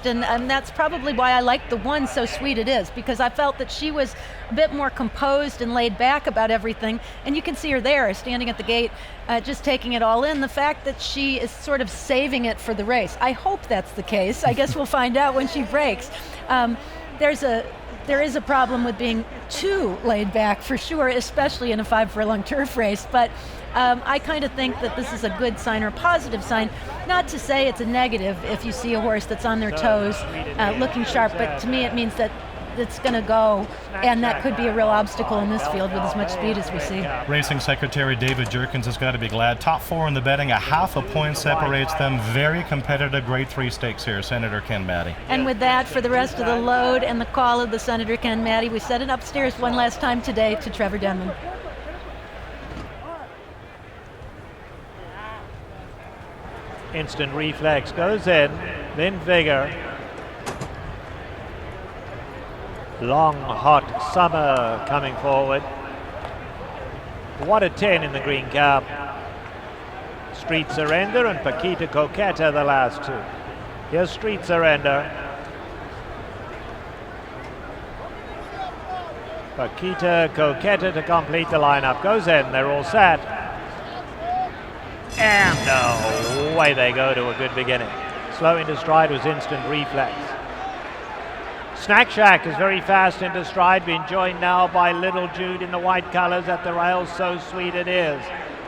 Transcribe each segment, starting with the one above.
first, and that's probably why I liked the one, So Sweet It Is, because I felt that she was a bit more composed and laid back about everything, and you can see her there, standing at the gate, just taking it all in. The fact that she is sort of saving it for the race. I hope that's the case. I guess we'll find out when she breaks. There is a problem with being too laid back, for sure, especially in a 5 furlong turf race, but I kind of think that this is a good sign or a positive sign. Not to say it's a negative if you see a horse that's on their toes, looking sharp, but to me it means that it's going to go, and that could be a real obstacle in this field with as much speed as we see. Racing Secretary David Jerkins has got to be glad. Top 4 in the betting, a half a point separates them. Very competitive Grade 3 stakes here, Senator Ken Maddy. And with that, for the rest of the load and the call of the Senator Ken Maddy, we set it upstairs one last time today to Trevor Denman. Instant Reflex goes in, then Vigor. Long, hot summer coming forward. What a 10 in the green cap. Street Surrender and Paquita Coqueta, the last two. Here's Street Surrender. Paquita Coqueta to complete the lineup. Goes in, they're all set. And away they go to a good beginning. Slow into stride was Instant Reflex. Snack Shack is very fast into stride, being joined now by Little Jude in the white colours at the rails. So Sweet It Is.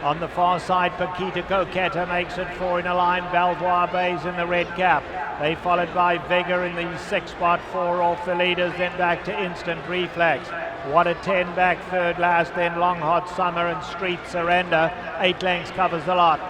On the far side, Paquita Coqueta makes it 4 in a line. Belvoir Bay's in the red cap. They followed by Vigor in the 6 spot, 4 off the leaders, then back to Instant Reflex. What a 10 back third last, then Long Hot Summer and Street Surrender. 8 lengths covers the lot.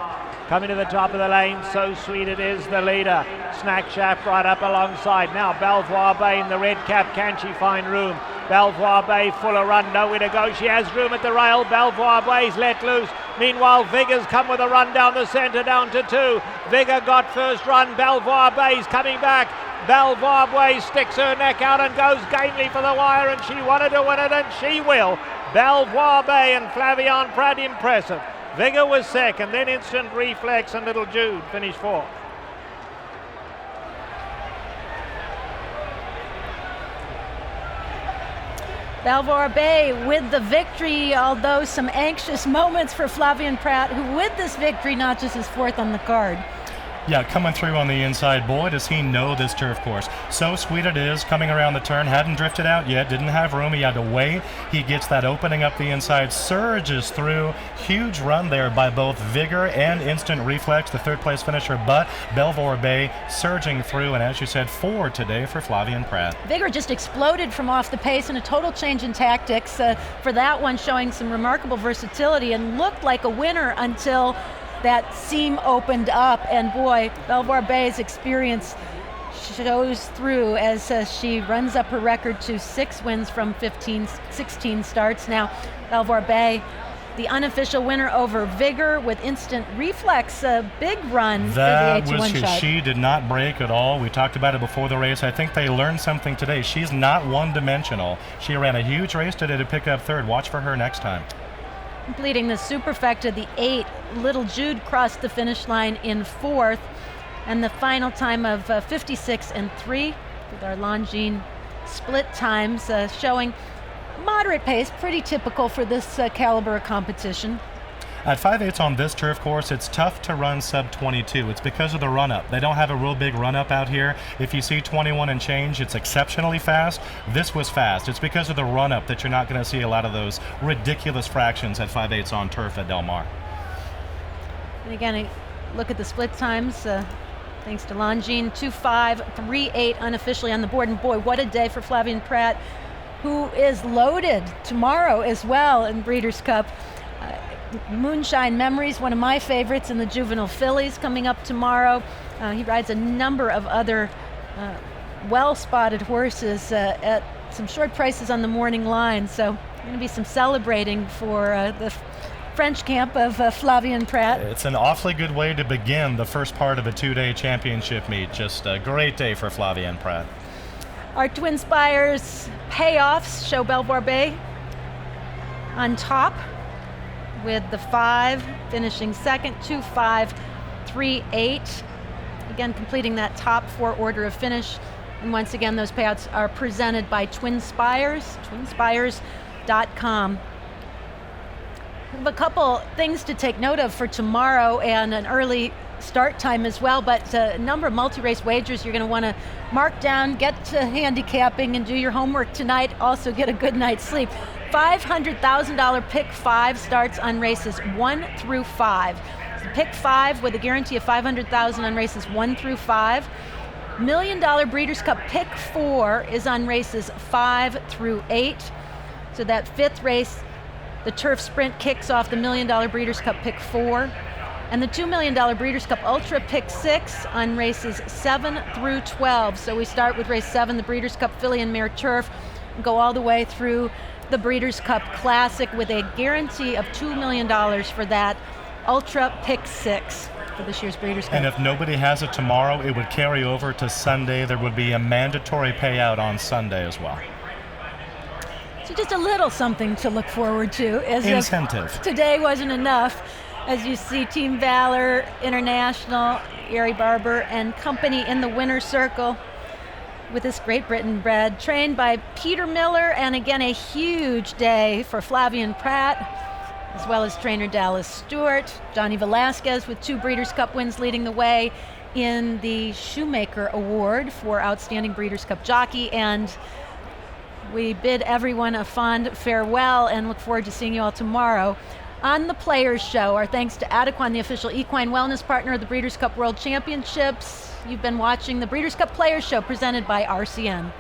Coming to the top of the lane, So Sweet It Is the leader. Snack Shack right up alongside. Now Belvoir Bay in the red cap. Can she find room? Belvoir Bay full of run, nowhere to go. She has room at the rail. Belvoir Bay's let loose. Meanwhile, Vigor's come with a run down the centre, down to 2. Vigor got first run. Belvoir Bay's coming back. Belvoir Bay sticks her neck out and goes gamely for the wire, and she wanted to win it, and she will. Belvoir Bay and Flavien Prat impressive. Vigor was second, then Instant Reflex and Little Jude finished 4th. Belvoir Bay with the victory, although some anxious moments for Flavien Prat, who with this victory notches his 4th on the card. Yeah, coming through on the inside. Boy, does he know this turf course. So Sweet It Is, coming around the turn, hadn't drifted out yet, didn't have room, he had to wait. He gets that opening up the inside, surges through. Huge run there by both Vigor and Instant Reflex, the 3rd place finisher, but Belvoir Bay surging through, and as you said, 4 today for Flavien Prat. Vigor just exploded from off the pace, and a total change in tactics for that one, showing some remarkable versatility and looked like a winner until that seam opened up, and boy, Belvoir Bay's experience shows through as she runs up her record to 6 wins from 16 starts. Now, Belvoir Bay, the unofficial winner over Vigor with Instant Reflex, a big run that for the 8-1 shot. She did not break at all. We talked about it before the race. I think they learned something today. She's not one-dimensional. She ran a huge race today to pick up 3rd. Watch for her next time. Completing the superfecta, the 8, Little Jude crossed the finish line in 4th, and the final time of 56 and 3 with our Longines split times, showing moderate pace, pretty typical for this caliber of competition. At 5/8 on this turf course, it's tough to run sub 22. It's because of the run-up. They don't have a real big run-up out here. If you see 21 and change, it's exceptionally fast. This was fast. It's because of the run-up that you're not going to see a lot of those ridiculous fractions at 5/8 on turf at Del Mar. And again, I look at the split times. Thanks to Longines, 2.5, 3.8 unofficially on the board. And boy, what a day for Flavien Prat, who is loaded tomorrow as well in Breeders' Cup. Moonshine Memories, one of my favorites in the juvenile fillies, coming up tomorrow. He rides a number of other well-spotted horses at some short prices on the morning line. So going to be some celebrating for the French camp of Flavien Prat. It's an awfully good way to begin the first part of a 2-day championship meet. Just a great day for Flavien Prat. Our Twin Spires payoffs show Belvoir Bay on top, with the 5 finishing second, 2.5, 3.8. again, completing that top 4 order of finish. And once again, those payouts are presented by Twin Spires, twinnspires.com. We have a couple things to take note of for tomorrow and an early start time as well, but a number of multi-race wagers you're going to want to mark down, get to handicapping and do your homework tonight, also get a good night's sleep. $500,000 pick 5 starts on races 1 through 5. So pick 5 with a guarantee of $500,000 on races 1 through 5. $1 Million Breeders' Cup pick 4 is on races 5 through 8. So that 5th race, the Turf Sprint, kicks off the $1 Million Breeders' Cup pick 4. And the $2 Million Breeders' Cup Ultra pick 6 on races 7 through 12. So we start with race 7, the Breeders' Cup Filly and Mare Turf, and go all the way through the Breeders' Cup Classic with a guarantee of $2 million for that Ultra pick 6 for this year's Breeders' Cup. And if nobody has it tomorrow, it would carry over to Sunday. There would be a mandatory payout on Sunday as well. So just a little something to look forward to. As incentive. Today wasn't enough. As you see Team Valor International, Gary Barber and company in the winner's circle with this Great Britain bred, trained by Peter Miller, and again a huge day for Flavien Prat, as well as trainer Dallas Stewart. Johnny Velasquez with 2 Breeders' Cup wins leading the way in the Shoemaker Award for Outstanding Breeders' Cup Jockey, and we bid everyone a fond farewell and look forward to seeing you all tomorrow on the Players Show. Our thanks to Adequan, the official equine wellness partner of the Breeders' Cup World Championships. You've been watching the Breeders' Cup Players Show presented by RCN.